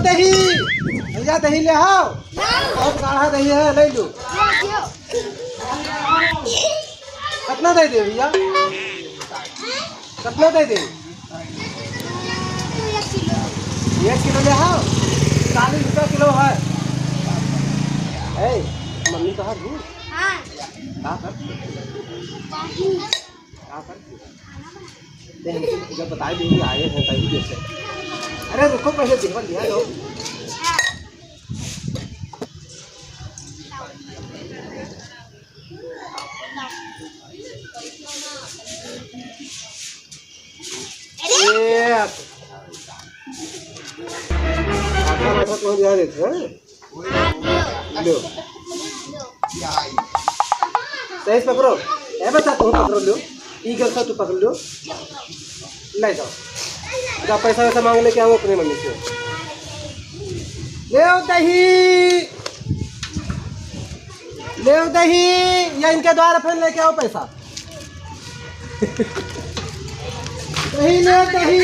दही भैया दही ले आओ। बहुत गाढ़ा दही है, ले लो। कितना दे दे भैया, कितना दे दे? 1 किलो ले आओ। 40 रुपया किलो है। मम्मी कहाँ दूर जब बता देंगे आए हैं तभी जैसे। अरे रुको पहले देवर लिया लो। तो ध्यान देते हैं। लो सही पकड़ो। ए बच्चा तुम पकड़ो लो। ठीक है तू पकड़ लो। ले जाओ, जब पैसा वैसा मांग लेके आओ अपने मम्मी से। ले आओ दही, ले आओ दही, या इनके द्वारा फिर लेके आओ पैसा। दही ले दही।